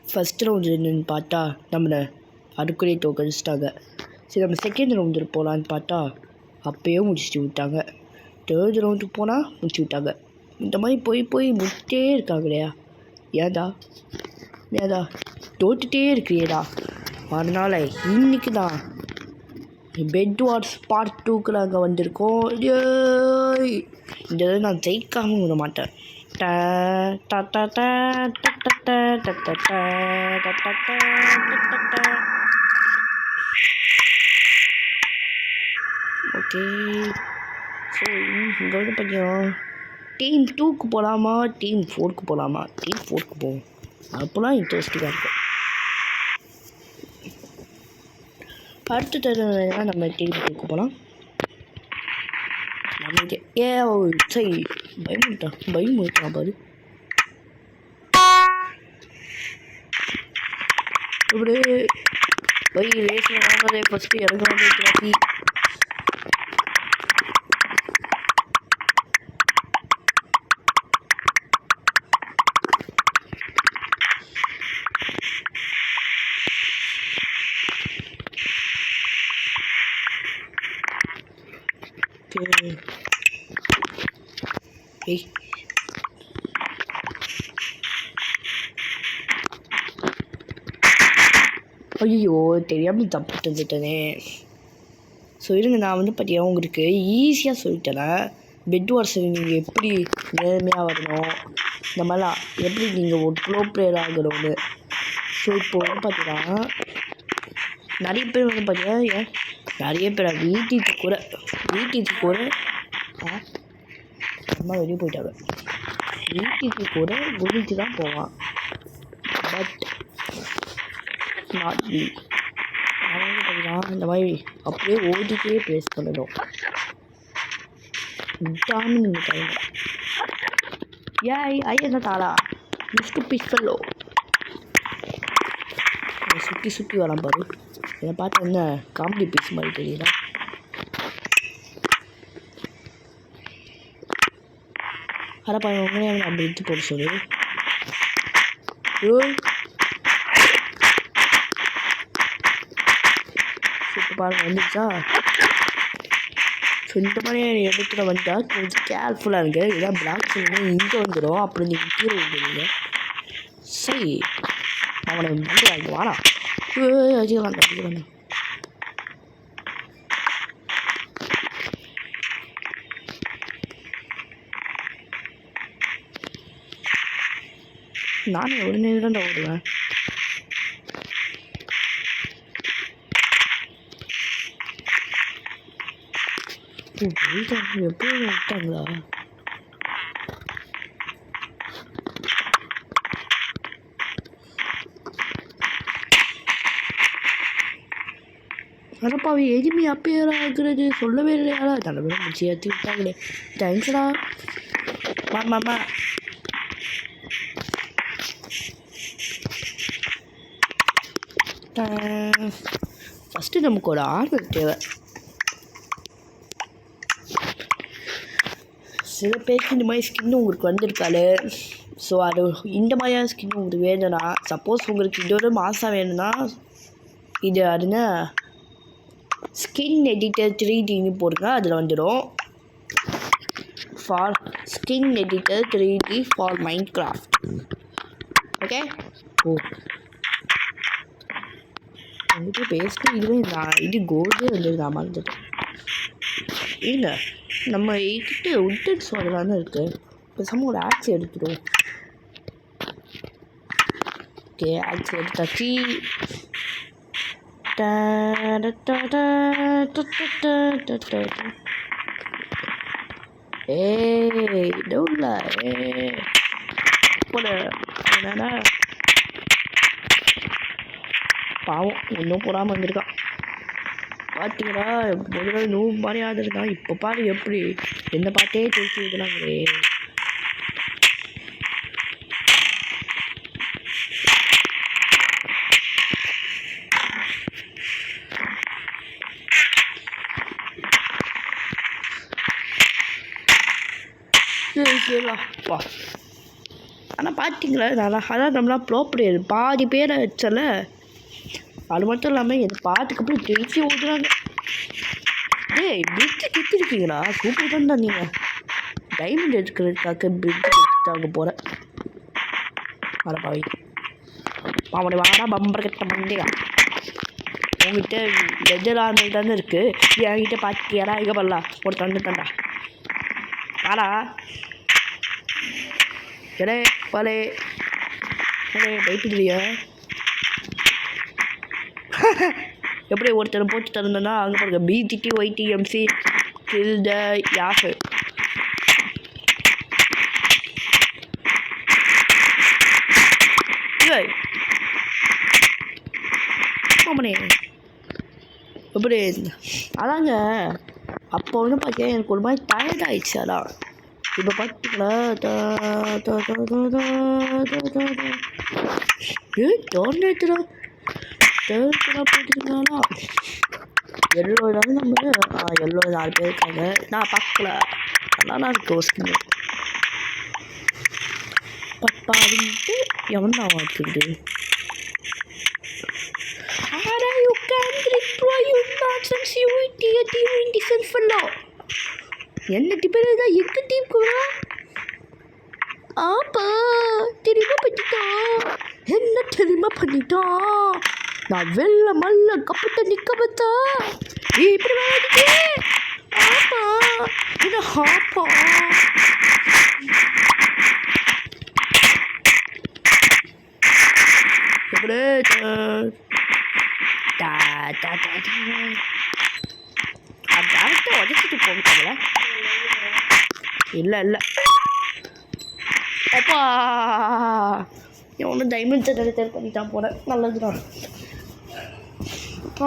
First round என்னன்னு பார்த்தா நம்மளை அதுக்குள்ளேயே தோக்கடிச்சிட்டாங்க. சரி நம்ம செகண்ட் ரவுண்டு போகலான்னு பார்த்தா அப்போயும் முடிச்சுட்டு விட்டாங்க. தேர்ட் ரவுண்டுக்கு போனால் முடிச்சு விட்டாங்க. இந்த மாதிரி போய் முடிச்சிட்டே இருக்காங்க இல்லையா? ஏதா தோட்டுட்டே இருக்கிறியடா. அதனால் இன்றைக்கி தான் பெட் வார்ஸ் பார்ட் 2க்கு நாங்கள் வந்திருக்கோம். இந்த நான் ஜெயிக்காமல் விட மாட்டேன். ஓகே, ஸோ இங்கே வந்து பார்த்தீங்கன்னா டீம் 2க்கு போகலாமா டீம் 4க்கு போகலாமா? டீம் 4க்கு போவோம். அப்போலாம் இன்ட்ரெஸ்டிங்காக இருக்கும். அடுத்த தடவை நம்ம டீம் 2க்கு போகலாம். சரி பயமுட்டான் பாரு. இப்படி ரேஸில் வாங்கிறதே ஃபஸ்ட்டு இறங்குறாங்க டிராஃபி. ஐயோ தெரியாமல் தப்பு தந்துட்டேனே. ஸோ இருங்க, நான் வந்து பார்த்தீங்கன்னா உங்களுக்கு ஈஸியாக சொல்லிட்டேன். பெட் வார்ஸ் நீங்கள் எப்படி நேர்மையாக வரணும், இந்த மாதிரிலாம் எப்படி நீங்கள் ஒரு ப்ரோ பிளேயர் ஆகணும்னு. ஸோ இப்போ வந்து பார்த்தீங்கன்னா நிறைய பேர் வந்து பார்த்தீங்கன்னா நிறைய பேர் வீட்டுக்கு கூட அம்மா வெளியே போயிட்டாங்க. வீட்டுக்கு கூட குதிச்சு தான் போவான். But not me. நான் வந்து பார்த்தீங்கன்னா இந்த மாதிரி அப்படியே ஓடிட்டே ப்ளேஸ் பண்ணணும். விட்டாமல் நீங்கள் டைம் ஐயா தாளா மிஸ்டு பிஸ்பல்லோ சுற்றி வரான் பாரு. இதை பார்த்து என்ன காமெடி பீஸ் மாதிரி தெரியல. அதான் பாருங்க, உண்மையாக அப்படி எடுத்து போட சொல்லு. இப்போ பாருங்க வந்துச்சா. ஸோ இந்த மாதிரி இடத்துல வந்தால் கொஞ்சம் கேர்ஃபுல்லாக இருங்க. இதான் பிளாக் சொல்லுங்க இங்கே வந்துடும். அப்புறம் நீங்கள் கீழே விடுவீங்க. சரி அவனை வந்து வாங்கி வாடா. அதிகம் வேண்டாம். நானே ஒரு நேரம் தான் ஓடுவேன். எப்படி விட்டாங்களா? அடப்பாவி எதுவுமே அப்பேர் ஆகுறது சொல்லவே இல்லையாடா. தலைவரை முடிச்சு ஏற்றி விட்டாங்களே. தேங்க்ஸ்டா. மாமா ஃபஸ்ட்டு நமக்கு ஒரு ஆர்டர் தேவை. சில பேருக்கு இந்த மாதிரி ஸ்கின்னு உங்களுக்கு வந்திருக்காரு. ஸோ அது இந்த மாதிரியான ஸ்கின் உங்களுக்கு வேணும்னா, சப்போஸ் உங்களுக்கு இது ஒரு மாதம் வேணும்னா இது அதுனா ஸ்கின் எடிட்டர் 3Dன்னு போடுங்க, அதில் வந்துடும். For skin editor 3D for Minecraft. Okay. வந்துட்டு பேசிட்டு இது கோல்டே வந்துடுது. நான் மறந்துட்டேன். இல்லை நம்ம கிட்ட உட்டன் சொல்லலான்னு இருக்குது. பேசாமல் ஒரு ஆக்ஸ் எடுத்துடும். ஓகே, ஆக்ஸ் எடுத்தாச்சு. டவுன்ல போட என்னன்னா பாவம் இன்னும் போடாமல் வந்திருக்கான். பார்த்தீங்களா முதல்ல நூறு மாதிரி ஆகுதுருக்கான். இப்போ பாரு எப்படி எந்த பாட்டே தெரிச்சு இதெல்லாங்களே. சரிப்பா ஆனால் பார்த்தீங்களா அதான் நம்மளாம் ப்ளோ பிளேயர் பாதி பேரை வச்சல. அது மட்டும் இல்லாமல் எது பாட்டுக்கப்புறம் ஜெயிச்சு ஓடுறாங்க. டேய் பிரிட்ஜு கிட்டிருக்கீங்களா? சூப்பர் தான் நீங்கள். டைமண்ட் எடுக்கிறதுக்காக பிரிட்ஜு எடுத்துட்டாங்க போகிறேன். வர பாவி அவனை வாடா பம்பர் கட்ட மண்டியா. உங்ககிட்ட லெஜர் ஆர்மர் தானே இருக்குது, என்கிட்ட பார்த்தியாடா? இங்கே பண்ணலாம் ஒரு தண்டா வாடா. எடே பாலே பயப்படுறியா? எப்படி ஒருத்தர் போட்டு தந்தேன்னா அங்கே பாருங்க பிடிடி ஒய்டிஎம்சி கில்ட யாஃபு. ஆமாண்ணே எப்படி அதாங்க அப்போ வந்து பார்த்தீங்கன்னா எனக்கு ஒரு மாதிரி டயர்ட் ஆகிடுச்சு. அதான் இப்போ பார்த்தீங்களா டோர்னேட்டரா போட்டுருக்காங்களா? எல்லோ தானே நம்ம எல்லோ 4 பேர் இருக்காங்க. நான் பார்க்கல நல்லா இருக்கு ஸ்கின்னு. பட்டாவின்ட்டு எவன் தான் இருக்குது? என்ன டிபேர் தான் எங்க டீம் கூட ஆப்பா தெரியுமா பண்ணிட்டான். என்ன தெரியுமா பண்ணிட்டான்? நான் வெள்ள மல்ல கப்பிட்ட நிக்க பார்த்தா இப்படி வேலைக்கு ஆப்பா இது ஹாப்பா. எப்படி உடச்சிட்டு போகிட்டாங்களா? இல்லை அப்பா ஒன்றும் டைமண்ட் ஜெனரேட்டர் பண்ணிட்டான் போல. நல்லதுதான்.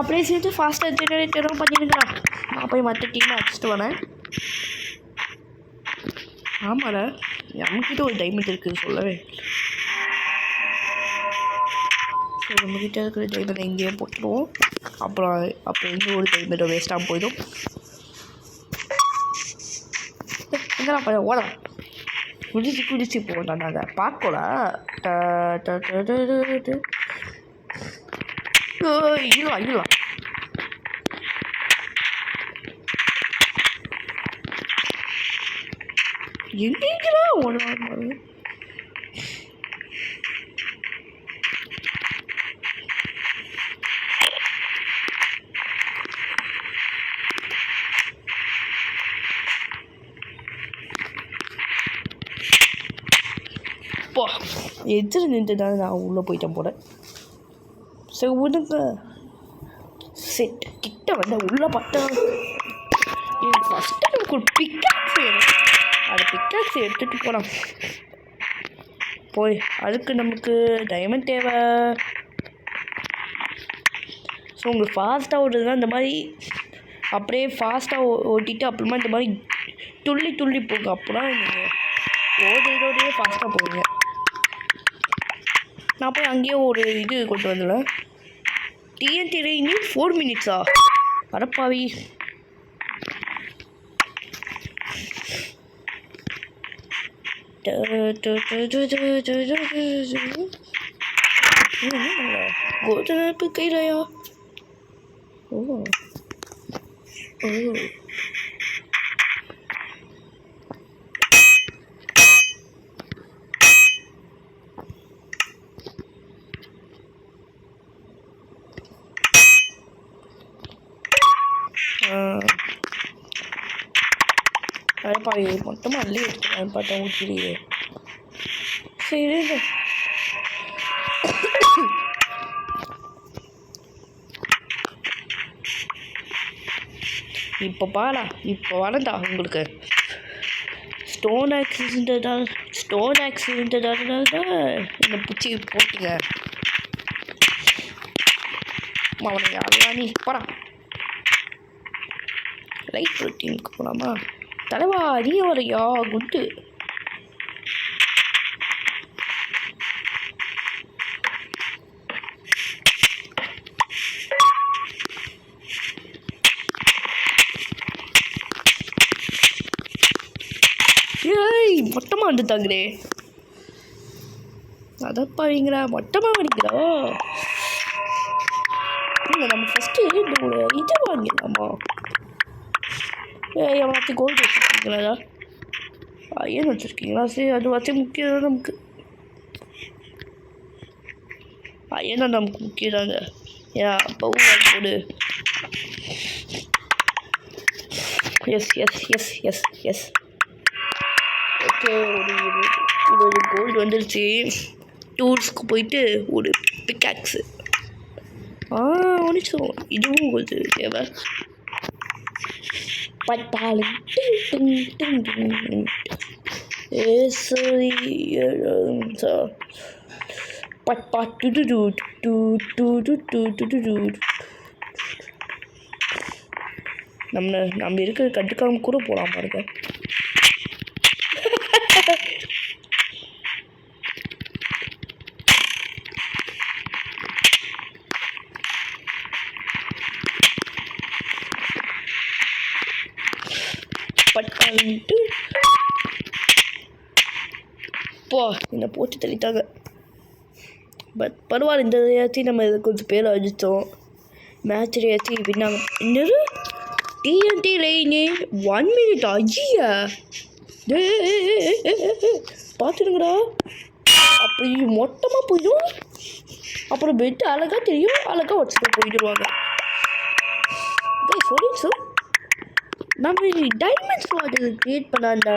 அப்படியே சேர்த்து ஃபாஸ்ட்டாக ஜெனரேட்டரும் பண்ணியிருக்கிறான். நான் போய் மற்ற டீமை அடிச்சுட்டு வரேன். ஆமாண்ண நம்மக்கிட்ட ஒரு டைமண்ட் இருக்குது சொல்லவே. சரி நம்மக்கிட்ட இருக்கிற டைமண்ட் எங்கேயே போட்டுருவோம். அப்புறம் எங்கே ஒரு டைமண்ட் வேஸ்ட்டாக போயிடும். எங்கெல்லாம் போய் ஓட குடிச்சு போட்டோம். நாங்கள் பார்க்கலாம். இல்லா எங்கெல்லாம் ஓடுவாங்க. எதிர் நின்றுதான் நான் உள்ளே போயிட்டேன் போல. சரி விடுங்க. செட் கிட்ட வந்து உள்ளே பார்த்தா எனக்கு ஃபஸ்ட்டு நமக்கு ஒரு பிக்காக்ஸ் வேணும். அந்த பிக்காக்ஸ் எடுத்துகிட்டு போகலாம். போய் அதுக்கு நமக்கு டைமண்ட் தேவை. ஸோ உங்களுக்கு ஃபாஸ்ட்டாக ஓடுறதுனா இந்த மாதிரி அப்படியே ஃபாஸ்ட்டாக ஓட்டிட்டு அப்புறமா இந்த மாதிரி துள்ளி போங்க. அப்போலாம் நீங்கள் ஓடுறதோடையே ஃபாஸ்ட்டாக போவீங்க. நான் போய் அங்கேயே ஒரு இது கொண்டு வந்துடுவேன். டிஎன்டி ரெய்னி 4 மினிட்ஸா? அடப்பாவி. கோதரப்பு கையிலையா? ஓ அடப்பாவி மொத்தமாக அள்ளி எடுத்துக்கலாம். பார்த்தா ஊற்றிடுயே. சரி இப்போ வரண்டா உங்களுக்கு ஸ்டோன் ஆக்சிடென்ட்டால் தான் இந்த பிடிச்சி போட்டுங்க. அவனை யாரையா நீ போடா. லைட் ப்ரோட்டீனுக்கு போகலாமா? தலைவா நீ வரையா குட்டு. ஏய் மொத்தமாக வந்துட்டாங்களே. அதப்பாவீங்களா மொட்டமாக அடிக்கிறா இல்லை நம்ம ஃபஸ்ட்டு இந்த ஒரு இது வாங்கிடலாமா எவ்வளோத்தையும் கோல்டு வச்சுருக்கீங்களா ஏன் வச்சுருக்கீங்களா சரி அது வச்சு முக்கியம் நமக்கு ஏன்னா நமக்கு முக்கியம் தாங்க ஏன் அப்பவும் வாங்கி போடு எஸ் ஓகே ஒரு கோல்டு வந்துருச்சு டூர்ஸ்க்கு போயிட்டு ஒரு பிக்காக்ஸு ஒன்றும் இதுவும் கொஞ்சம் தேவை பட்டாலும் நம்ம இருக்கிற கட்டுக்காம கூட போகலாம் பாருங்க பட்டாலிட்டு என்னை போட்டு தள்ளிட்டாங்க பட் பரவாயில்ல இந்த ஏற்றி நம்ம இதை கொஞ்சம் பேர் அடித்தோம் மேட்ச் ஏற்றி வின்னாங்க இன்னொரு டிஎன்டி லைனே 1 minute ஐயா பார்த்துடுங்கடா அப்படி மொத்தமாக போயிடும் அப்புறம் பெட்டு அழகாக தெரியும் அழகாக வச்சுட்டு போயிடுவாங்க சொல்லிச்சு நம்ம டைமண்ட் ஸ்குவாட் க்ரியேட் பண்ணாண்டா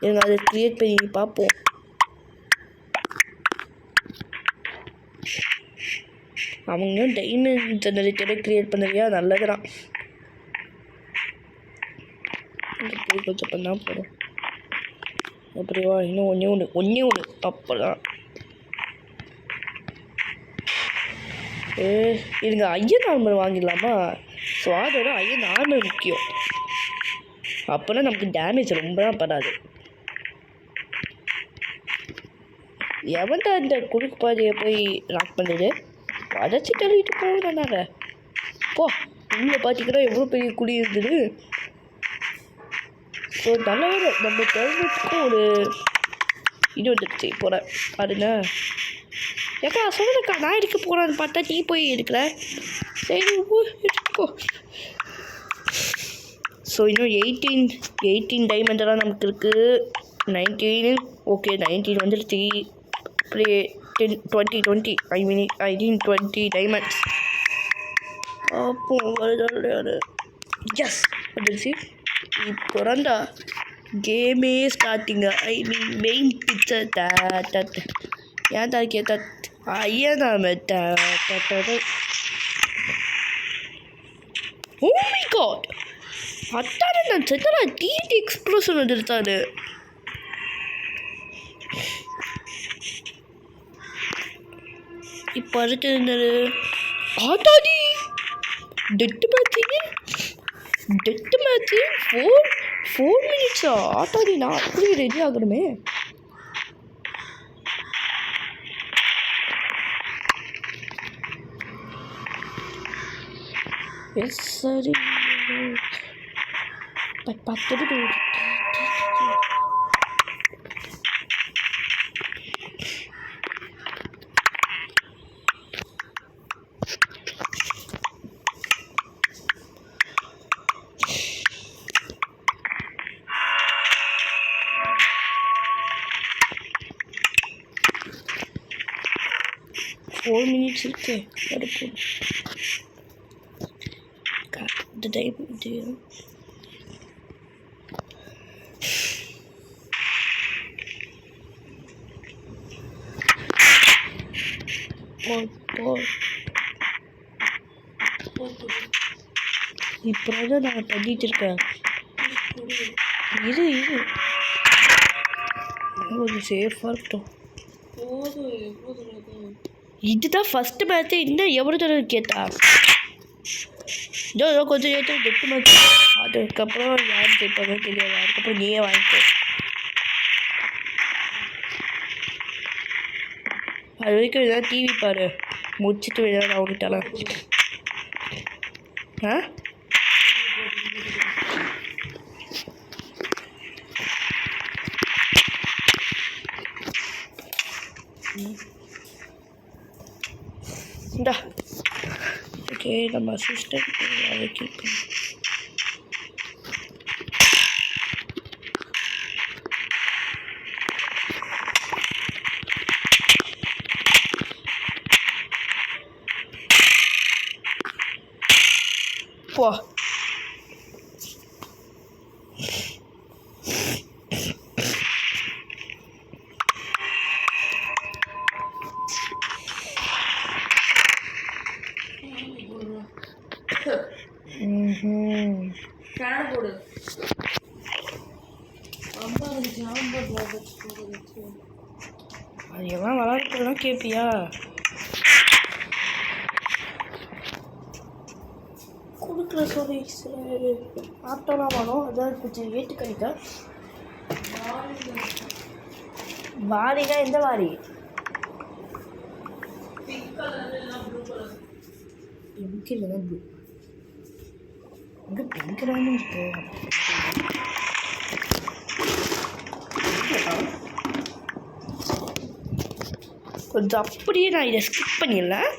எங்க அதை க்ரியேட் பண்ணி பார்ப்போம் அவங்க டைமண்ட் ஜெனரேட்டரை க்ரியேட் பண்ணுறியா நல்லதுதான் கொஞ்சம் பண்ணால் போதும் அப்படிவா இன்னும் ஒன்றே ஒன்று அப்போதான் இதுங்க ஐயன் நார்மல் வாங்கிடலாமா ஸோ அதோட ஐயன் நார்மல் முக்கியம் அப்போனா நமக்கு டேமேஜ் ரொம்ப தான் படாது எவன்டா இந்த குறுக்கு பாதையை போய் லாக் பண்ணுறது வதச்சி தள்ளிட்டு போனாங்க உள்ளே பார்த்தீங்கன்னா எவ்வளோ பெரிய குழி இருந்தது ஸோ நல்ல நம்ம டெர்மெட்டுக்கும் ஒரு இது வந்துடுச்சு போகிறேன் பாருங்க ஏக்கா சொல்லுங்கக்கா நான் எடுக்க போகிறான்னு பார்த்தா நீ போய் எடுக்கல சரி எடுத்துக்கோ ஸோ இன்னும் 18 டைமண்டெல்லாம் நமக்கு இருக்குது 19 ஓகே 19 வந்துடுச்சு அப்படியே 20 20 டைமண்ட்ஸ் அப்போ வருது எஸ் வந்துடுச்சு இப்போ தான்டா கேமே ஸ்டார்டிங்க மெயின் பிக்சர் ஏன் தான் கேட்ட ஐயா நாம ஓ மை காட் அத்தானே நான் செத்தடா டிடி எக்ஸ்ப்ளோஷன் வந்துருத்தாரு இப்போ அடுத்து என்னது ஆட்டாடி டெட்டு மேட்ச்சு 4 minutes ஆட்டாடி நான் அப்படியே ரெடி ஆகணுமே எஸ் சரி பார்த்துட்டு Four minutes இருக்கு அடுத்து the day deal இப்போதான் நான் பண்ணிட்டு இருக்கேன் இது கொஞ்சம் சேஃபாக இருக்கட்டும் இதுதான் ஃபஸ்ட்டு மேட்ச்சு இன்னும் எவ்வளோ தூரம் கேட்டா இதோ கொஞ்சம் நேரத்தில் டெட்டு மேட்ச் அதுக்கப்புறம் யார் கேட்பாங்க தெரியாது அதுக்கப்புறம் நீயே வாங்கிக்கோ அது வரைக்கும் ஏதாவது டிவி பாரு முடிச்சுட்டு விளையாட அவங்ககிட்டலாம் இந்தா ஓகே நம்ம சிஸ்டர் அதை கிளிக் பண்ணி போ. போடு அதெல்லாம் விளாட்றதுலாம் கேட்பியா? கொடுக்குற சொல்லி ஆட்டோலாம் வரும். அதான் கொஞ்சம் ஏட்டு கணிக்க வாரினா எந்த வாரி? பிங்க் இல்லைன்னா ப்ளூ. அங்கே பிங்க் தானே இருக்கு. கொஞ்சம் அப்படியே நான் இதை ஸ்கிப் பண்ணிடலாம்.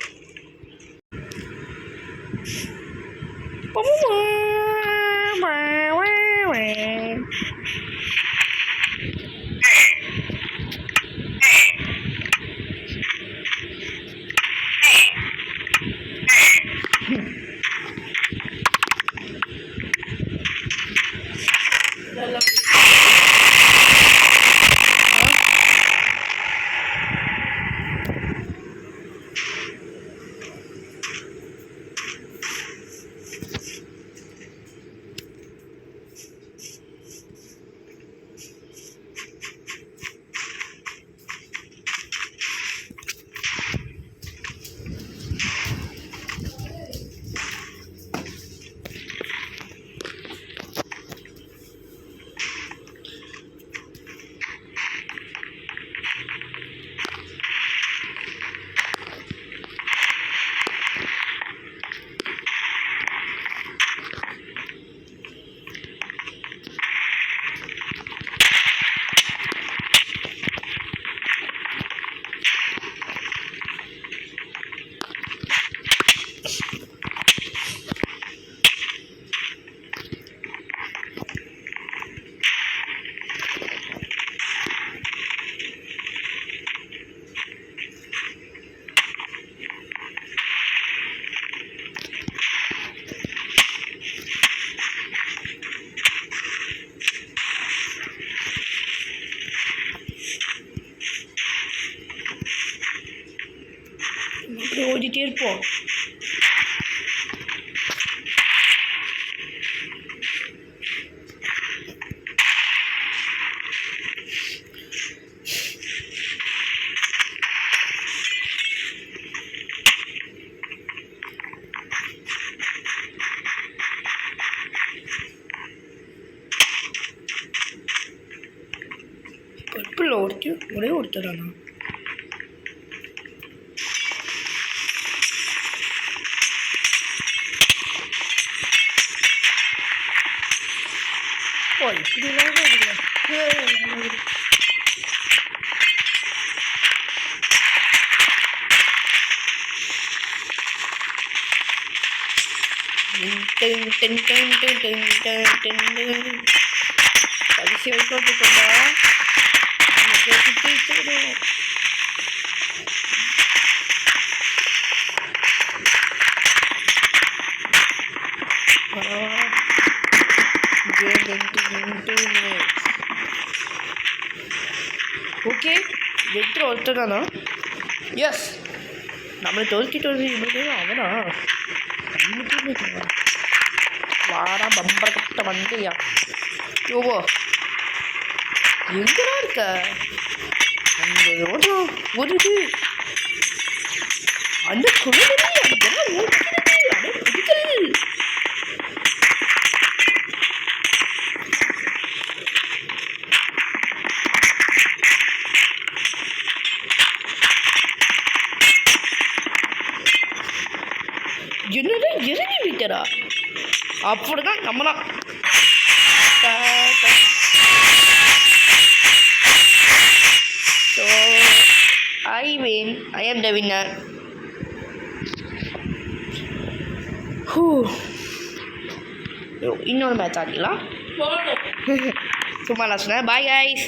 இப்படி ஓடிட்டே இருப்போம். பர்பிள் ஒரே ஒருத்தரானா? இப்படிலாம் கடைசி வரைக்கும் வந்துட்டோம்டா. ஓகே வெற்றி ஒருத்தர் தானா? எஸ், நம்மளை தோற்கிட்டு வந்து இவங்க அவனா வாடா பம்பர கட்ட வந்தியா? யோவோ எங்கடா இருக்க? அந்த ஒரு அந்த குழந்தை அதெல்லாம் ஓடுகிறது. அடே பிடிக்கல். என்னடா இறங்கி விட்டரா? அப்படிதான் நம்மளாம் ஐ வின். ஐ ஆம் த வின்னர். இன்னொரு மேட்ச் ஆடிக்கலாம். சும்மா நான் சொன்னேன். Bye guys.